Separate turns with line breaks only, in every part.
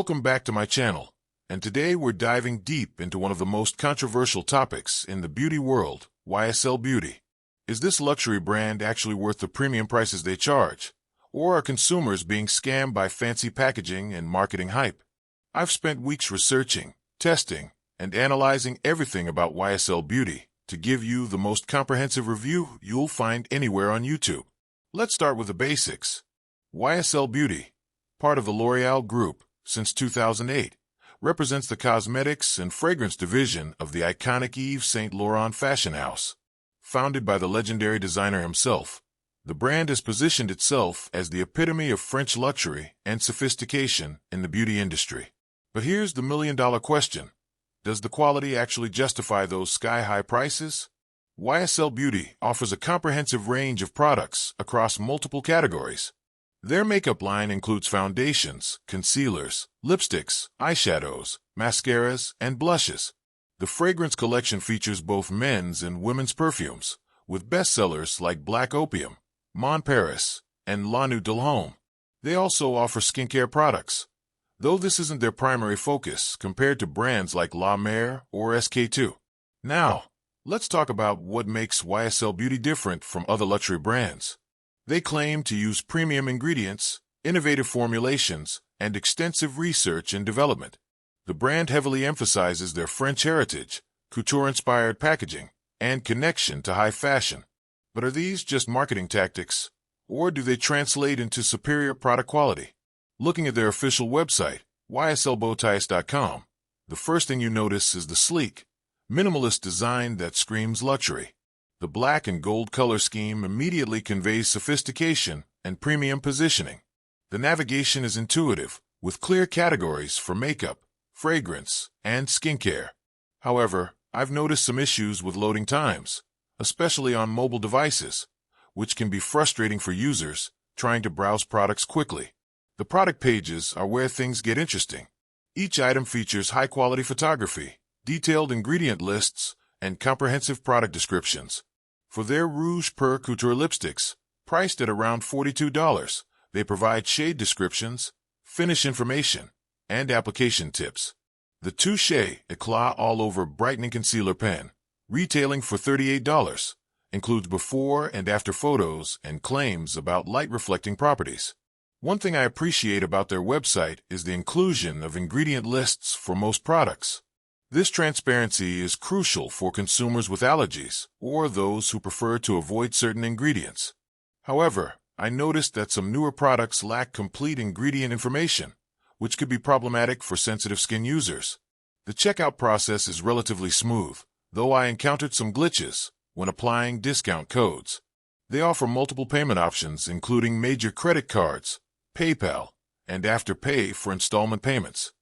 Welcome back to my channel, and today we're diving deep into one of the most controversial topics in the beauty world, YSL Beauty. Is this luxury brand actually worth the premium prices they charge? Or are consumers being scammed by fancy packaging and marketing hype? I've spent weeks researching, testing, and analyzing everything about YSL Beauty to give you the most comprehensive review you'll find anywhere on YouTube. Let's start with the basics. YSL Beauty, part of the L'Oréal Group since 2008, represents the cosmetics and fragrance division of the iconic Yves Saint Laurent fashion house. Founded by the legendary designer himself, the brand has positioned itself as the epitome of French luxury and sophistication in the beauty industry. But here's the million-dollar question. Does the quality actually justify those sky-high prices? YSL Beauty offers a comprehensive range of products across multiple categories. Their makeup line includes foundations, concealers, lipsticks, eyeshadows, mascaras, and blushes. The fragrance collection features both men's and women's perfumes, with bestsellers like Black Opium, Mon Paris, and La Nuit de l'Homme. They also offer skincare products, though this isn't their primary focus compared to brands like La Mer or SK2. Now, let's talk about what makes YSL Beauty different from other luxury brands. They claim to use premium ingredients, innovative formulations, and extensive research and development. The brand heavily emphasizes their French heritage, couture-inspired packaging, and connection to high fashion. But are these just marketing tactics, or do they translate into superior product quality? Looking at their official website, yslbowties.com, the first thing you notice is the sleek, minimalist design that screams luxury. The black and gold color scheme immediately conveys sophistication and premium positioning. The navigation is intuitive, with clear categories for makeup, fragrance, and skincare. However, I've noticed some issues with loading times, especially on mobile devices, which can be frustrating for users trying to browse products quickly. The product pages are where things get interesting. Each item features high-quality photography, detailed ingredient lists, and comprehensive product descriptions. For their Rouge Per Couture lipsticks, priced at around $42, they provide shade descriptions, finish information, and application tips. The Touche Eclat All-Over Brightening Concealer Pen, retailing for $38, includes before and after photos and claims about light-reflecting properties. One thing I appreciate about their website is the inclusion of ingredient lists for most products. This transparency is crucial for consumers with allergies or those who prefer to avoid certain ingredients. However, I noticed that some newer products lack complete ingredient information, which could be problematic for sensitive skin users. The checkout process is relatively smooth, though I encountered some glitches when applying discount codes. They offer multiple payment options, including major credit cards, PayPal, and Afterpay for installment payments.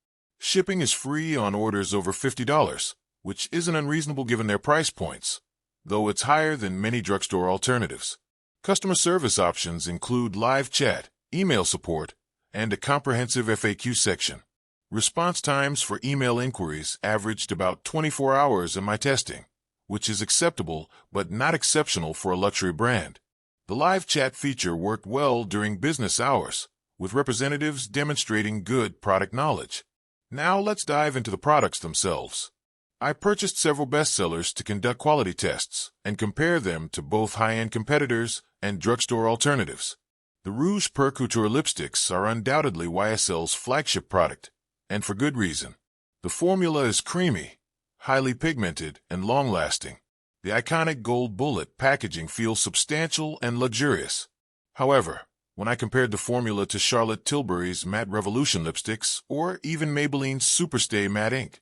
Shipping is free on orders over $50, which isn't unreasonable given their price points, though it's higher than many drugstore alternatives. Customer service options include live chat, email support, and a comprehensive FAQ section. Response times for email inquiries averaged about 24 hours in my testing, which is acceptable but not exceptional for a luxury brand. The live chat feature worked well during business hours, with representatives demonstrating good product knowledge. Now let's dive into the products themselves. I purchased several bestsellers to conduct quality tests and compare them to both high-end competitors and drugstore alternatives. The Rouge Per Couture lipsticks are undoubtedly YSL's flagship product, and for good reason. The formula is creamy, highly pigmented, and long-lasting. The iconic gold bullet packaging feels substantial and luxurious. However, when I compared the formula to Charlotte Tilbury's Matte Revolution lipsticks or even Maybelline's Superstay Matte Ink,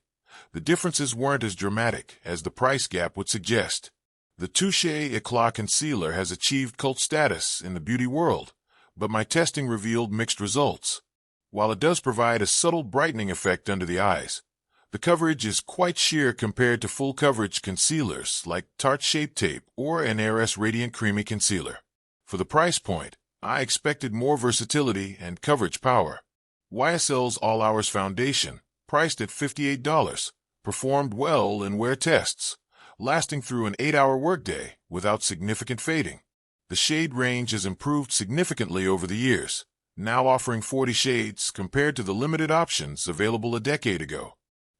the differences weren't as dramatic as the price gap would suggest. The Touche Eclat concealer has achieved cult status in the beauty world, but my testing revealed mixed results. While it does provide a subtle brightening effect under the eyes, the coverage is quite sheer compared to full-coverage concealers like Tarte Shape Tape or an Heiress Radiant Creamy Concealer. For the price point, I expected more versatility and coverage power. YSL's All Hours Foundation, priced at $58, performed well in wear tests, lasting through an 8-hour workday without significant fading. The shade range has improved significantly over the years, now offering 40 shades compared to the limited options available a decade ago.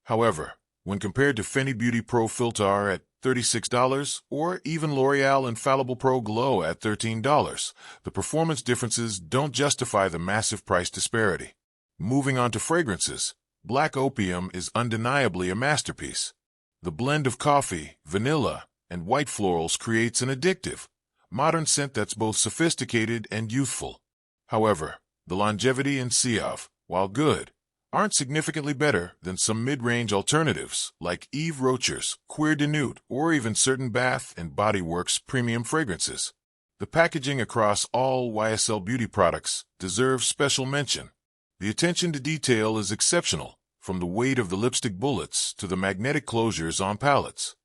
However, when compared to Fenty Beauty Pro Filter at $36 or even L'Oreal Infallible Pro Glow at $13, the performance differences don't justify the massive price disparity. Moving on to fragrances, Black Opium is undeniably a masterpiece. The blend of coffee, vanilla, and white florals creates an addictive, modern scent that's both sophisticated and youthful. However, the longevity and Siav, while good, aren't significantly better than some mid-range alternatives like Yves Rocher's Cuir de Nuit or even certain Bath & Body Works premium fragrances. The packaging across all YSL beauty products deserves special mention. The attention to detail is exceptional, from the weight of the lipstick bullets to the magnetic closures on palettes.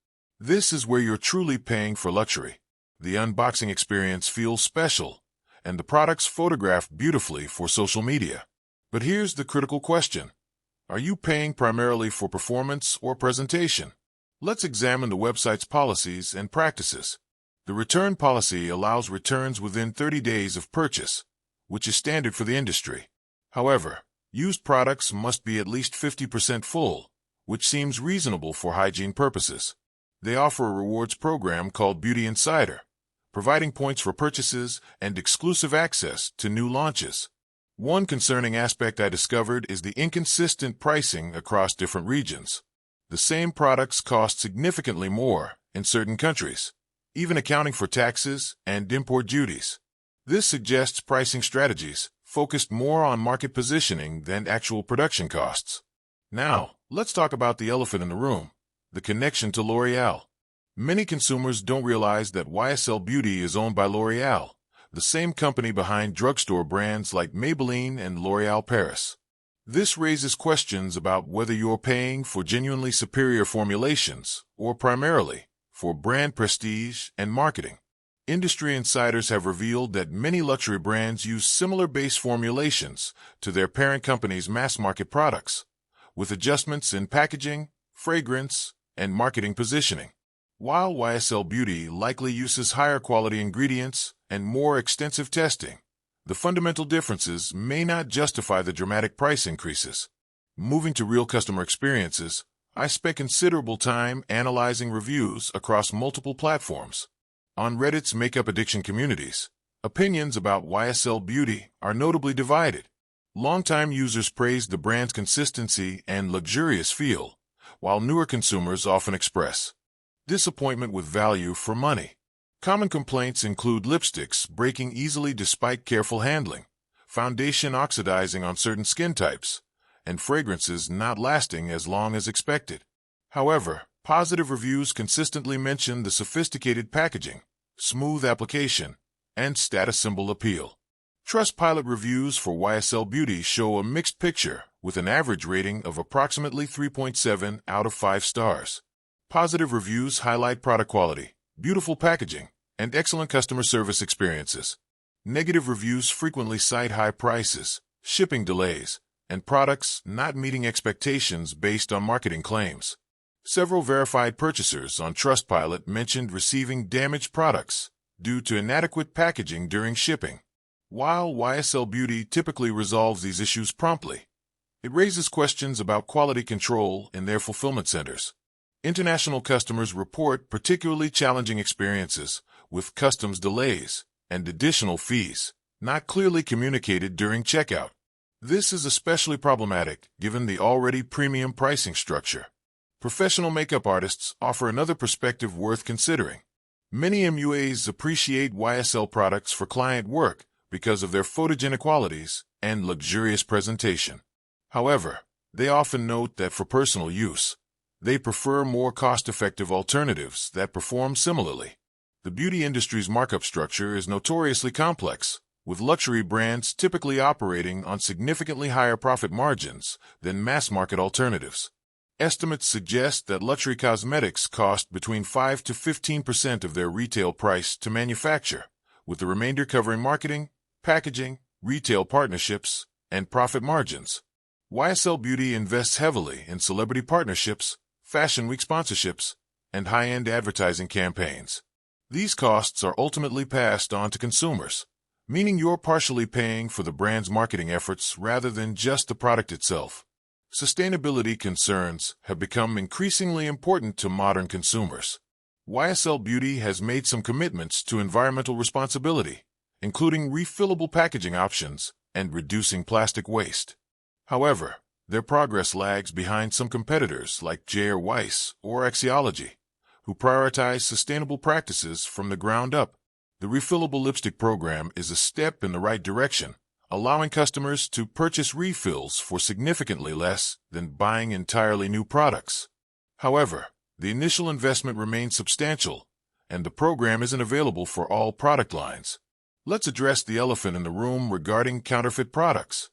This is where you're truly paying for luxury. The unboxing experience feels special, and the products photographed beautifully for social media. But here's the critical question. Are you paying primarily for performance or presentation? Let's examine the website's policies and practices. The return policy allows returns within 30 days of purchase, which is standard for the industry. However, used products must be at least 50% full, which seems reasonable for hygiene purposes. They offer a rewards program called Beauty Insider, providing points for purchases and exclusive access to new launches. One concerning aspect I discovered is the inconsistent pricing across different regions. The same products cost significantly more in certain countries, even accounting for taxes and import duties. This suggests pricing strategies focused more on market positioning than actual production costs. Now, let's talk about the elephant in the room, the connection to L'Oreal. Many consumers don't realize that YSL Beauty is owned by L'Oreal, the same company behind drugstore brands like Maybelline and L'Oréal Paris. This raises questions about whether you're paying for genuinely superior formulations or primarily for brand prestige and marketing. Industry insiders have revealed that many luxury brands use similar base formulations to their parent company's mass-market products, with adjustments in packaging, fragrance, and marketing positioning. While YSL Beauty likely uses higher quality ingredients and more extensive testing, the fundamental differences may not justify the dramatic price increases. Moving to real customer experiences, I spent considerable time analyzing reviews across multiple platforms. On Reddit's makeup addiction communities, opinions about YSL Beauty are notably divided. Longtime users praised the brand's consistency and luxurious feel, while newer consumers often express disappointment with value for money. Common complaints include lipsticks breaking easily despite careful handling, foundation oxidizing on certain skin types, and fragrances not lasting as long as expected. However, positive reviews consistently mention the sophisticated packaging, smooth application, and status symbol appeal. Trustpilot reviews for YSL Beauty show a mixed picture with an average rating of approximately 3.7 out of 5 stars. Positive reviews highlight product quality, beautiful packaging, and excellent customer service experiences. Negative reviews frequently cite high prices, shipping delays, and products not meeting expectations based on marketing claims. Several verified purchasers on Trustpilot mentioned receiving damaged products due to inadequate packaging during shipping. While YSL Beauty typically resolves these issues promptly, it raises questions about quality control in their fulfillment centers. International customers report particularly challenging experiences with customs delays and additional fees not clearly communicated during checkout. This is especially problematic given the already premium pricing structure. Professional makeup artists offer another perspective worth considering. Many MUAs appreciate YSL products for client work because of their photogenic qualities and luxurious presentation. However, they often note that for personal use, they prefer more cost-effective alternatives that perform similarly. The beauty industry's markup structure is notoriously complex, with luxury brands typically operating on significantly higher profit margins than mass-market alternatives. Estimates suggest that luxury cosmetics cost between 5 to 15% of their retail price to manufacture, with the remainder covering marketing, packaging, retail partnerships, and profit margins. YSL Beauty invests heavily in celebrity partnerships, Fashion Week sponsorships, and high-end advertising campaigns. These costs are ultimately passed on to consumers, meaning you're partially paying for the brand's marketing efforts rather than just the product itself. Sustainability concerns have become increasingly important to modern consumers. YSL Beauty has made some commitments to environmental responsibility, including refillable packaging options and reducing plastic waste. However, their progress lags behind some competitors like J. Weiss or Axiology, who prioritize sustainable practices from the ground up. The refillable lipstick program is a step in the right direction, allowing customers to purchase refills for significantly less than buying entirely new products. However, the initial investment remains substantial, and the program isn't available for all product lines. Let's address the elephant in the room regarding counterfeit products.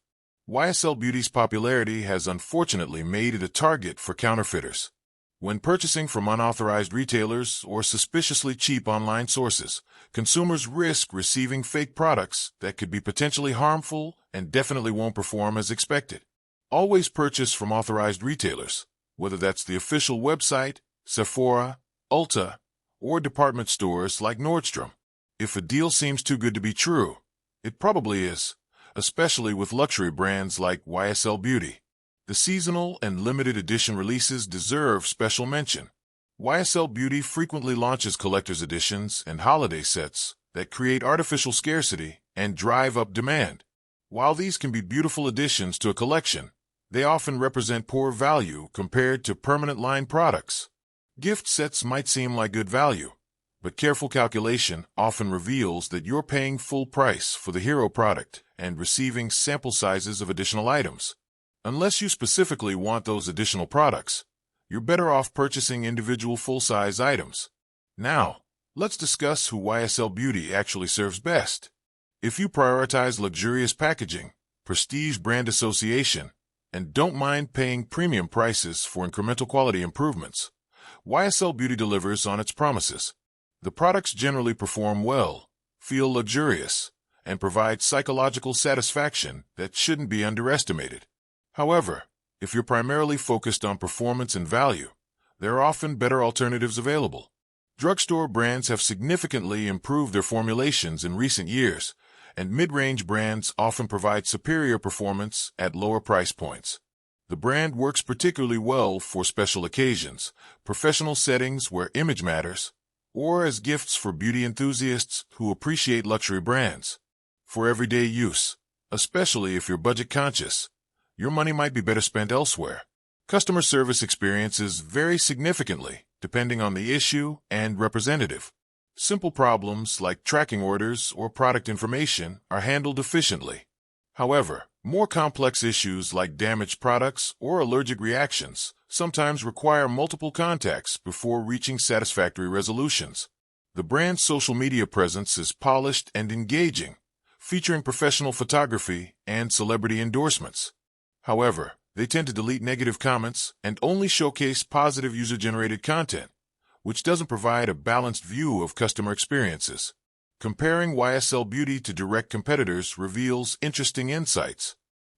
YSL Beauty's popularity has unfortunately made it a target for counterfeiters. When purchasing from unauthorized retailers or suspiciously cheap online sources, consumers risk receiving fake products that could be potentially harmful and definitely won't perform as expected. Always purchase from authorized retailers, whether that's the official website, Sephora, Ulta, or department stores like Nordstrom. If a deal seems too good to be true, it probably is, especially with luxury brands like YSL Beauty. The seasonal and limited edition releases deserve special mention. YSL Beauty frequently launches collector's editions and holiday sets that create artificial scarcity and drive up demand. While these can be beautiful additions to a collection, they often represent poor value compared to permanent line products. Gift sets might seem like good value, but careful calculation often reveals that you're paying full price for the hero product and receiving sample sizes of additional items. Unless you specifically want those additional products, you're better off purchasing individual full-size items. Now, let's discuss who YSL Beauty actually serves best. If you prioritize luxurious packaging, prestige brand association, and don't mind paying premium prices for incremental quality improvements, YSL Beauty delivers on its promises. The products generally perform well, feel luxurious, and provide psychological satisfaction that shouldn't be underestimated. However, if you're primarily focused on performance and value, there are often better alternatives available. Drugstore brands have significantly improved their formulations in recent years, and mid-range brands often provide superior performance at lower price points. The brand works particularly well for special occasions, professional settings where image matters, or as gifts for beauty enthusiasts who appreciate luxury brands. For everyday use, especially if you're budget-conscious, your money might be better spent elsewhere. Customer service experiences vary significantly depending on the issue and representative. Simple problems like tracking orders or product information are handled efficiently. However, more complex issues like damaged products or allergic reactions sometimes require multiple contacts before reaching satisfactory resolutions. The brand's social media presence is polished and engaging, featuring professional photography and celebrity endorsements. However, they tend to delete negative comments and only showcase positive user-generated content, which doesn't provide a balanced view of customer experiences. Comparing YSL Beauty to direct competitors reveals interesting insights.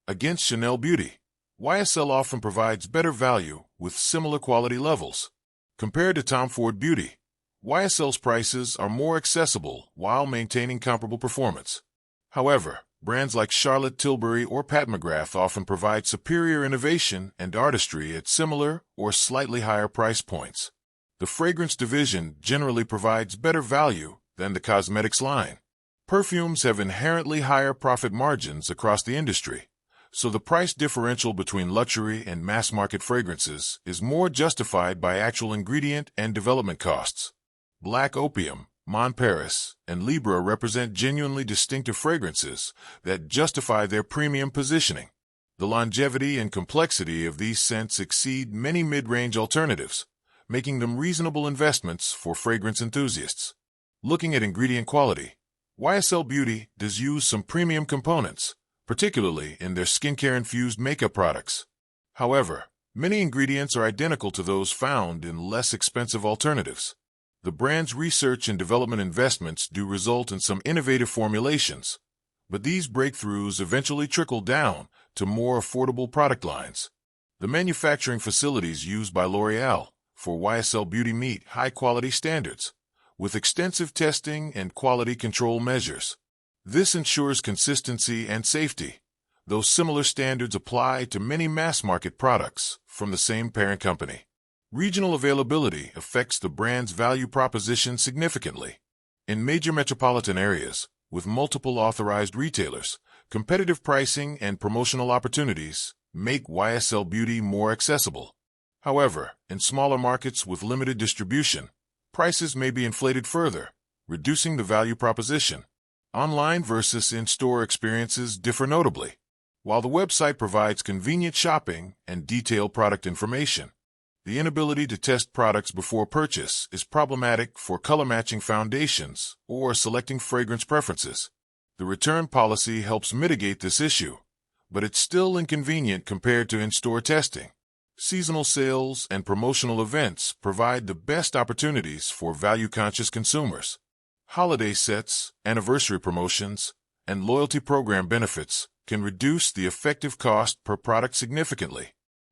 Against Chanel Beauty, YSL often provides better value with similar quality levels. Compared to Tom Ford Beauty, YSL's prices are more accessible while maintaining comparable performance. However, brands like Charlotte Tilbury or Pat McGrath often provide superior innovation and artistry at similar or slightly higher price points. The fragrance division generally provides better value than the cosmetics line. Perfumes have inherently higher profit margins across the industry, so the price differential between luxury and mass-market fragrances is more justified by actual ingredient and development costs. Black Opium, Mon Paris, and Libra represent genuinely distinctive fragrances that justify their premium positioning. The longevity and complexity of these scents exceed many mid-range alternatives, making them reasonable investments for fragrance enthusiasts. Looking at ingredient quality, YSL Beauty does use some premium components, particularly in their skincare-infused makeup products. However, many ingredients are identical to those found in less expensive alternatives. The brand's research and development investments do result in some innovative formulations, but these breakthroughs eventually trickle down to more affordable product lines. The manufacturing facilities used by L'Oréal for YSL Beauty meet high-quality standards, with extensive testing and quality control measures. This ensures consistency and safety, though similar standards apply to many mass-market products from the same parent company. Regional availability affects the brand's value proposition significantly. In major metropolitan areas, with multiple authorized retailers, competitive pricing and promotional opportunities make YSL Beauty more accessible. However, in smaller markets with limited distribution, prices may be inflated further, reducing the value proposition. Online versus in-store experiences differ notably. While the website provides convenient shopping and detailed product information, the inability to test products before purchase is problematic for color-matching foundations or selecting fragrance preferences. The return policy helps mitigate this issue, but it's still inconvenient compared to in-store testing. Seasonal sales and promotional events provide the best opportunities for value-conscious consumers. Holiday sets, anniversary promotions, and loyalty program benefits can reduce the effective cost per product significantly.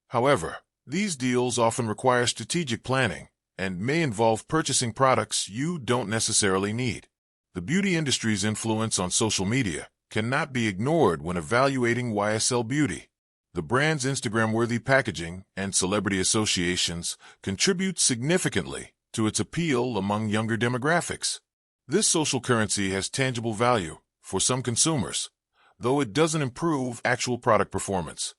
However, these deals often require strategic planning and may involve purchasing products you don't necessarily need. The beauty industry's influence on social media cannot be ignored when evaluating YSL Beauty. The brand's Instagram-worthy packaging and celebrity associations contribute significantly to its appeal among younger demographics. This social currency has tangible value for some consumers, though it doesn't improve actual product performance.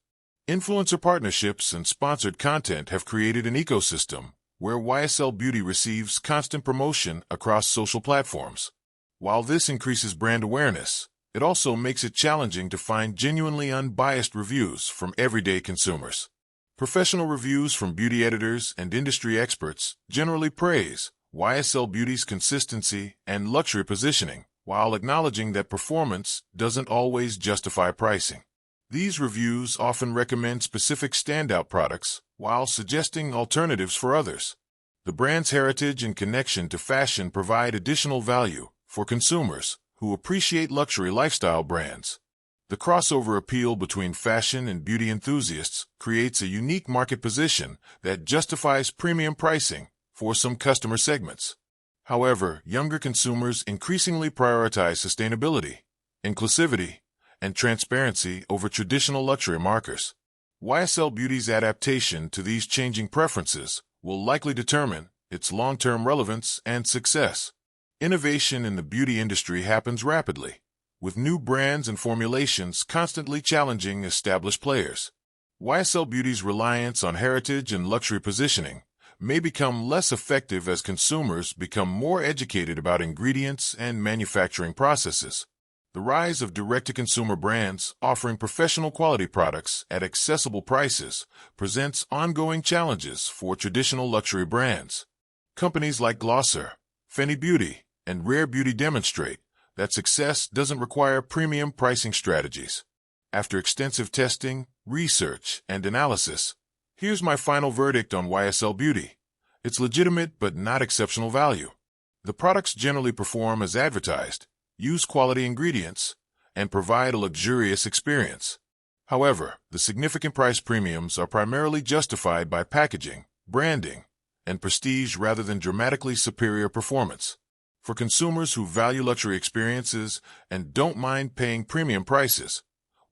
Influencer partnerships and sponsored content have created an ecosystem where YSL Beauty receives constant promotion across social platforms. While this increases brand awareness, it also makes it challenging to find genuinely unbiased reviews from everyday consumers. Professional reviews from beauty editors and industry experts generally praise YSL Beauty's consistency and luxury positioning, while acknowledging that performance doesn't always justify pricing. These reviews often recommend specific standout products while suggesting alternatives for others. The brand's heritage and connection to fashion provide additional value for consumers who appreciate luxury lifestyle brands. The crossover appeal between fashion and beauty enthusiasts creates a unique market position that justifies premium pricing for some customer segments. However, younger consumers increasingly prioritize sustainability, inclusivity, and transparency over traditional luxury markers. YSL Beauty's adaptation to these changing preferences will likely determine its long-term relevance and success. Innovation in the beauty industry happens rapidly, with new brands and formulations constantly challenging established players. YSL Beauty's reliance on heritage and luxury positioning may become less effective as consumers become more educated about ingredients and manufacturing processes. The rise of direct-to-consumer brands offering professional quality products at accessible prices presents ongoing challenges for traditional luxury brands. Companies like Glosser, Fenty Beauty, and Rare Beauty demonstrate that success doesn't require premium pricing strategies. After extensive testing, research, and analysis, here's my final verdict on YSL Beauty. It's legitimate but not exceptional value. The products generally perform as advertised, use quality ingredients, and provide a luxurious experience. However, the significant price premiums are primarily justified by packaging, branding, and prestige rather than dramatically superior performance. For consumers who value luxury experiences and don't mind paying premium prices,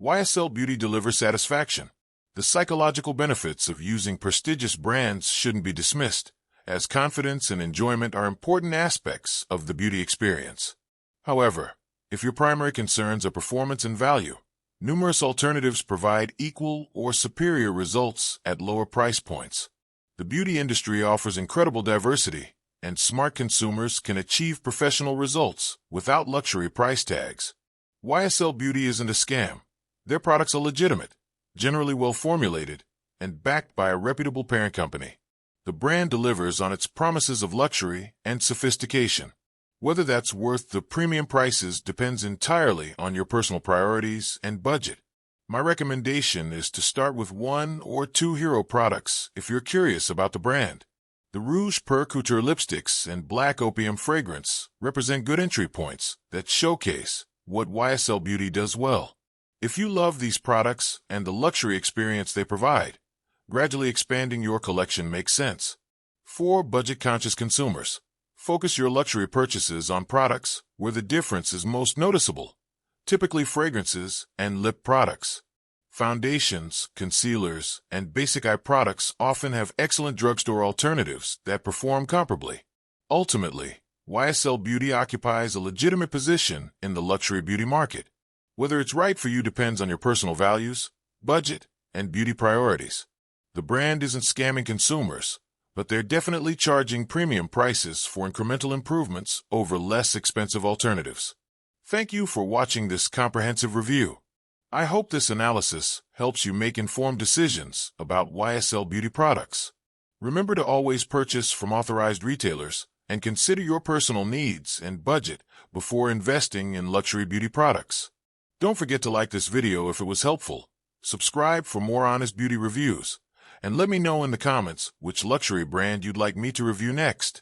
YSL Beauty delivers satisfaction. The psychological benefits of using prestigious brands shouldn't be dismissed, as confidence and enjoyment are important aspects of the beauty experience. However, if your primary concerns are performance and value, numerous alternatives provide equal or superior results at lower price points. The beauty industry offers incredible diversity, and smart consumers can achieve professional results without luxury price tags. YSL Beauty isn't a scam. Their products are legitimate, generally well-formulated, and backed by a reputable parent company. The brand delivers on its promises of luxury and sophistication. Whether that's worth the premium prices depends entirely on your personal priorities and budget. My recommendation is to start with 1 or 2 hero products if you're curious about the brand. The Rouge Per Couture lipsticks and Black Opium fragrance represent good entry points that showcase what YSL Beauty does well. If you love these products and the luxury experience they provide, gradually expanding your collection makes sense. For budget-conscious consumers, focus your luxury purchases on products where the difference is most noticeable typically fragrances and lip products. Foundations, concealers, and basic eye products often have excellent drugstore alternatives that perform comparably. Ultimately, YSL Beauty occupies a legitimate position in the luxury beauty market. Whether it's right for you depends on your personal values, budget, and beauty priorities. The brand isn't scamming consumers, but they're definitely charging premium prices for incremental improvements over less expensive alternatives. Thank you for watching this comprehensive review. I hope this analysis helps you make informed decisions about YSL Beauty products. Remember to always purchase from authorized retailers and consider your personal needs and budget before investing in luxury beauty products. Don't forget to like this video if it was helpful, subscribe for more honest beauty reviews, and let me know in the comments which luxury brand you'd like me to review next.